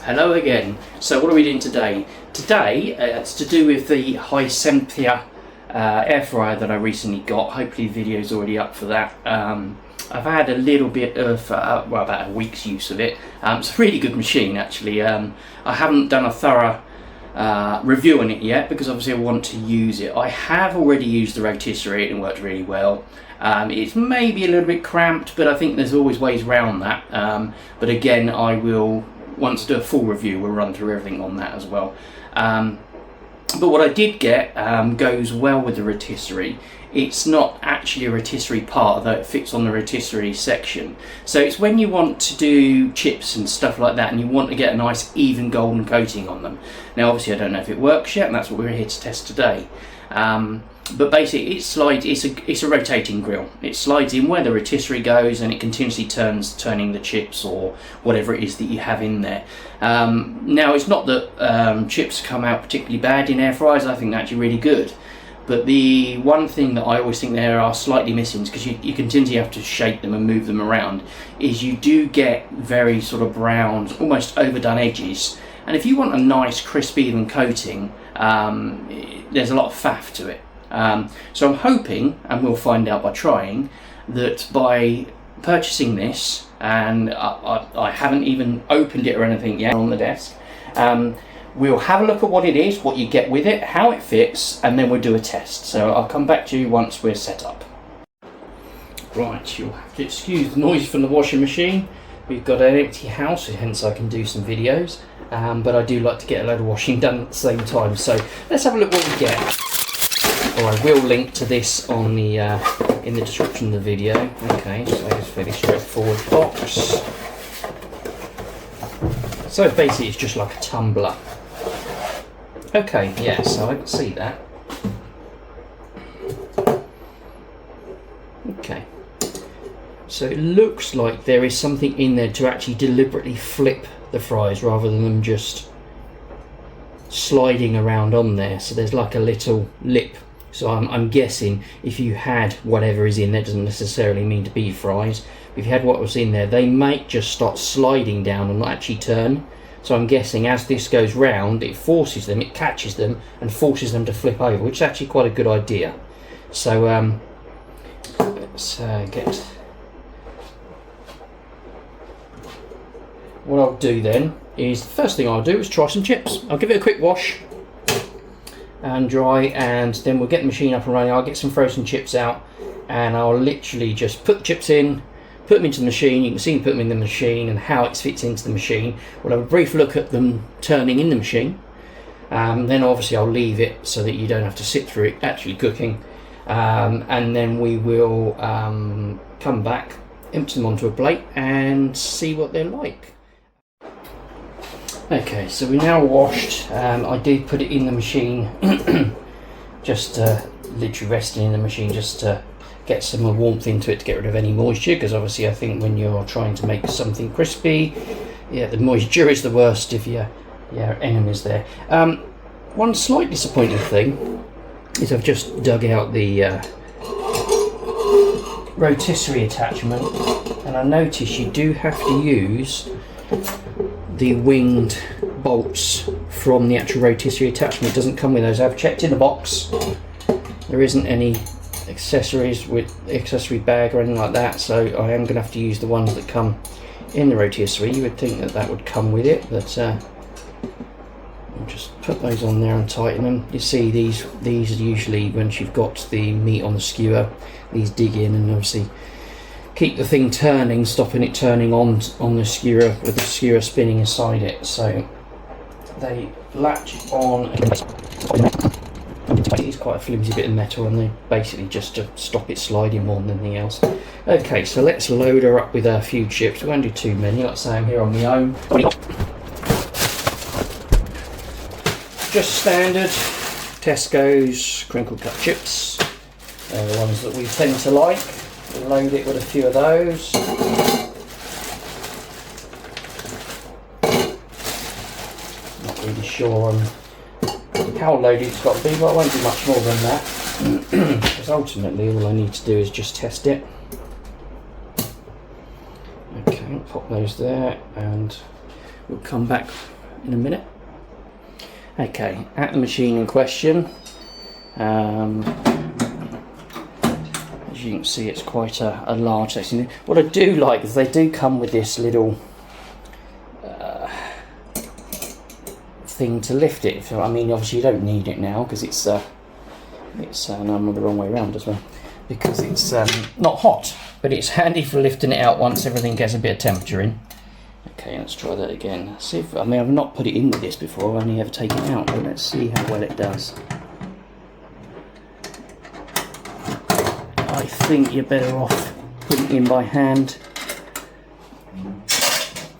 Hello again. So what are we doing today? Today it's to do with the HYSapientia air fryer that I recently got. Hopefully the video's already up for that. I've had a little bit of, well, about a week's use of it. It's a really good machine actually. I haven't done a thorough review on it yet because obviously I want to use it. I have already used the rotisserie and it worked really well. It's maybe a little bit cramped, but I think there's always ways around that. But again, I will, once I do a full review, we'll run through everything on that as well. But what I did get goes well with the rotisserie. It's not actually a rotisserie part, although it fits on the rotisserie section. So it's when you want to do chips and stuff like that and you want to get a nice even golden coating on them. Now obviously I don't know if it works yet, and that's what we're here to test today. But basically it slides, it's a rotating grill. It slides in where the rotisserie goes and it continuously turning the chips or whatever it is that you have in there. Now it's not that chips come out particularly bad in air fryers. I think they're actually really good. But the one thing that I always think there are slightly missing, because you continually have to shake them and move them around, is you do get very sort of brown, almost overdone edges. And if you want a nice crisp even coating, there's a lot of faff to it. So I'm hoping, and we'll find out by trying, that by purchasing this, and I haven't even opened it or anything yet on the desk, we'll have a look at what it is, what you get with it, how it fits, and then we'll do a test. So I'll come back to you once we're set up. Right, you'll have to excuse the noise from the washing machine. We've got an empty house, hence I can do some videos, but I do like to get a load of washing done at the same time. So let's have a look what we get. Or I will link to this on the in the description of the video. Okay, so it's a fairly straightforward box. So basically it's just like a tumbler. Okay, yeah, so I can see that. Okay. So it looks like there is something in there to actually deliberately flip the fries rather than them just sliding around on there. So there's like a little lip. So I'm guessing if you had whatever is in there, doesn't necessarily mean to be fries. If you had what was in there, they might just start sliding down and not actually turn. So I'm guessing as this goes round, it forces them, it catches them and forces them to flip over, which is actually quite a good idea. So let's get... What I'll do then is, the first thing I'll do is try some chips. I'll give it a quick wash and dry, and then we'll get the machine up and running. I'll get some frozen chips out and I'll literally just put the chips in, put them into the machine. You can see me put them in the machine and how it fits into the machine. We'll have a brief look at them turning in the machine. Then obviously I'll leave it so that you don't have to sit through it actually cooking. And then we will come back, empty them onto a plate and see what they're like. Okay, so we now washed. I did put it in the machine, just literally resting in the machine just to get some warmth into it to get rid of any moisture, because obviously I think when you're trying to make something crispy, yeah, the moisture is the worst if your enemy's there. One slight disappointing thing is I've just dug out the rotisserie attachment, and I notice you do have to use the winged bolts from the actual rotisserie attachment. It doesn't come with those. I've checked in the box, there isn't any accessories with accessory bag or anything like that, so I am going to have to use the ones that come in the rotisserie. You would think that that would come with it, but I'll just put those on there and tighten them. You see these are usually, once you've got the meat on the skewer, these dig in and obviously keep the thing turning, stopping it turning on the skewer with the skewer spinning inside it. So they latch on. It's quite a flimsy bit of metal, and they basically just to stop it sliding more than anything else. Okay, so let's load her up with a few chips. We won't do too many, like I say, I'm here on my own. Just standard Tesco's crinkle cut chips. They're the ones that we tend to like. We'll load it with a few of those. Not really sure on how loaded it's got to be, but I won't do much more than that, because ultimately all I need to do is just test it. Okay, pop those there, and We'll come back in a minute. Okay, at the machine in question. As you can see, it's quite a large section. What I do like is they do come with this little thing to lift it. I mean, obviously you don't need it now because it's no, I'm the wrong way around as well, because it's not hot, but it's handy for lifting it out once everything gets a bit of temperature in. Okay, let's try that again. See if, I mean, I've not put it in with this before, I've only ever taken it out, but let's see how well it does. I think you're better off putting it in by hand,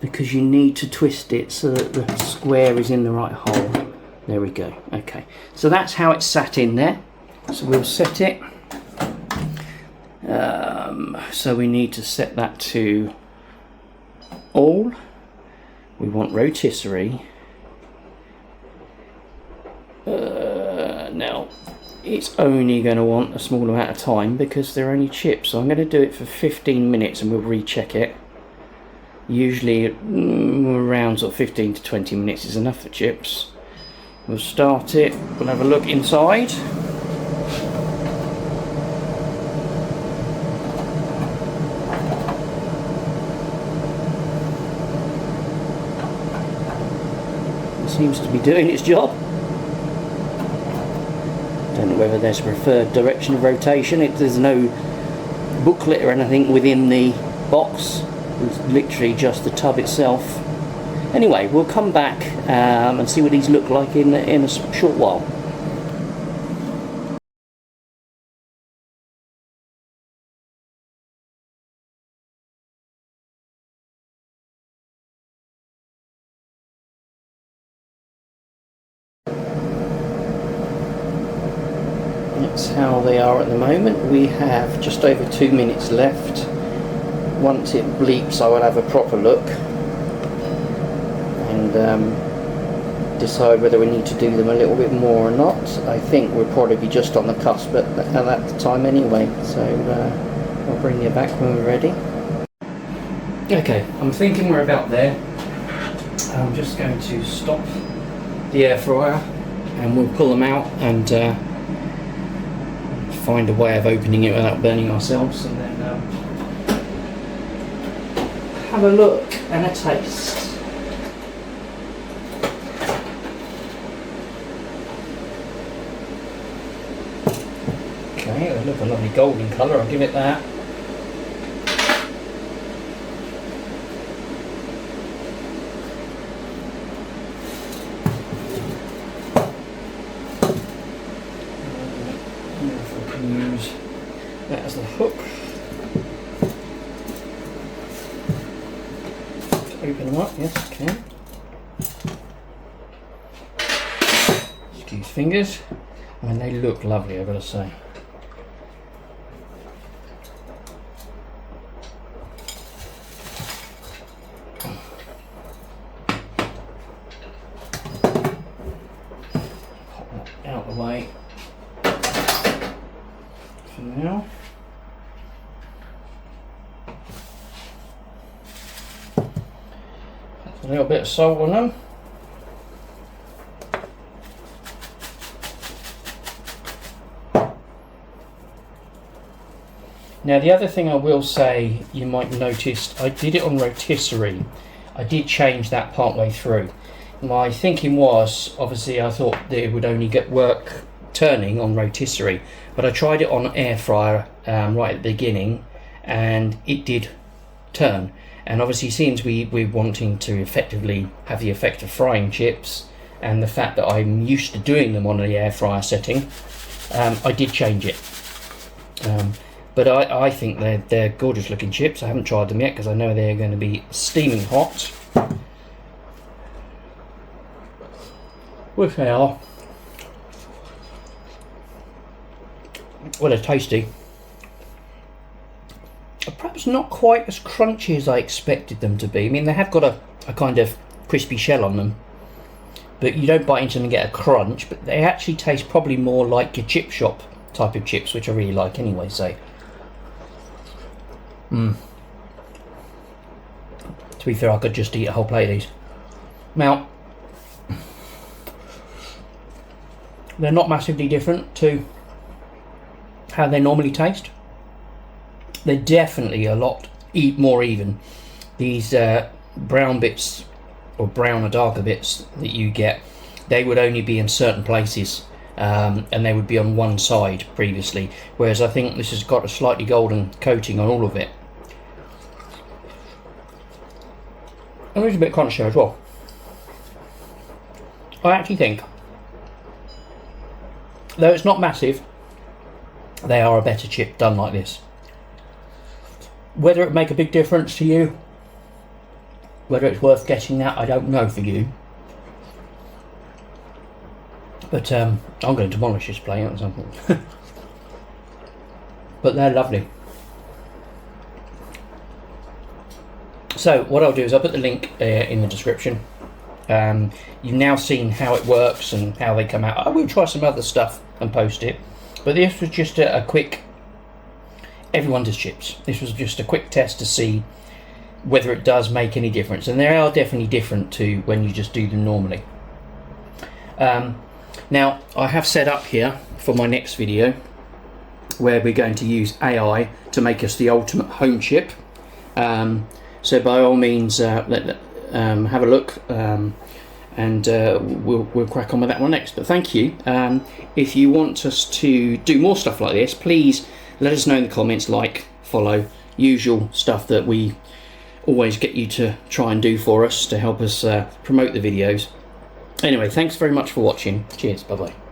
because you need to twist it so that the square is in the right hole. There we go. Okay, so that's how it's sat in there. So we'll set it. So we need to set that to all. We want rotisserie. Now it's only going to want a small amount of time because they're only chips, so I'm going to do it for 15 minutes and we'll recheck it. Usually around sort of 15 to 20 minutes is enough for chips. We'll start it, we'll have a look inside. It seems to be doing its job. Don't know whether there's a preferred direction of rotation. There's no booklet or anything within the box. It's literally just the tub itself. Anyway, we'll come back and see what these look like in a short while. That's how they are at the moment. We have just over 2 minutes left. Once it bleeps, I will have a proper look and decide whether we need to do them a little bit more or not. I think we'll probably be just on the cusp at that time anyway, so I'll bring you back when we're ready. Okay, I'm thinking we're about there. I'm just going to stop the air fryer and we'll pull them out and find a way of opening it without burning ourselves, and then have a look and a taste. Okay, they look a lovely golden colour, I'll give it that. If I can use that as the hook. Open them up, yes, I can. Excuse fingers. I mean, they look lovely, I've got to say. Pop that out of the way for now. A little bit of salt on them. Now the other thing I will say, you might notice, I did it on rotisserie. I did change that part way through. My thinking was, obviously I thought that it would only get work turning on rotisserie, but I tried it on air fryer right at the beginning and it did turn. And obviously, since we're wanting to effectively have the effect of frying chips, and the fact that I'm used to doing them on the air fryer setting, I did change it. But I think they're gorgeous looking chips. I haven't tried them yet because I know they're going to be steaming hot. Which they are. Well, they're tasty. Perhaps not quite as crunchy as I expected them to be. I mean, they have got a kind of crispy shell on them, but you don't bite into them and get a crunch, but they actually taste probably more like your chip shop type of chips, which I really like anyway, so. To be fair, I could just eat a whole plate of these. Now, they're not massively different to how they normally taste. They're definitely a lot more even. These brown bits, or brown or darker bits that you get, they would only be in certain places, and they would be on one side previously, whereas I think this has got a slightly golden coating on all of it. And there's a bit of crunch there as well. I actually think, though it's not massive, they are a better chip done like this. Whether it make a big difference to you, whether it's worth getting that, I don't know for you. But I'm going to demolish this plate or something. But they're lovely. So what I'll do is I'll put the link in the description. You've now seen how it works and how they come out. I will try some other stuff and post it. But this was just a quick, everyone does chips. This was just a quick test to see whether it does make any difference. And they are definitely different to when you just do them normally. Now, I have set up here for my next video where we're going to use AI to make us the ultimate home chip. So by all means, have a look, and we'll crack on with that one next. But thank you. If you want us to do more stuff like this, please let us know in the comments, like, follow, usual stuff that we always get you to try and do for us to help us promote the videos. Anyway, thanks very much for watching. Cheers, bye bye.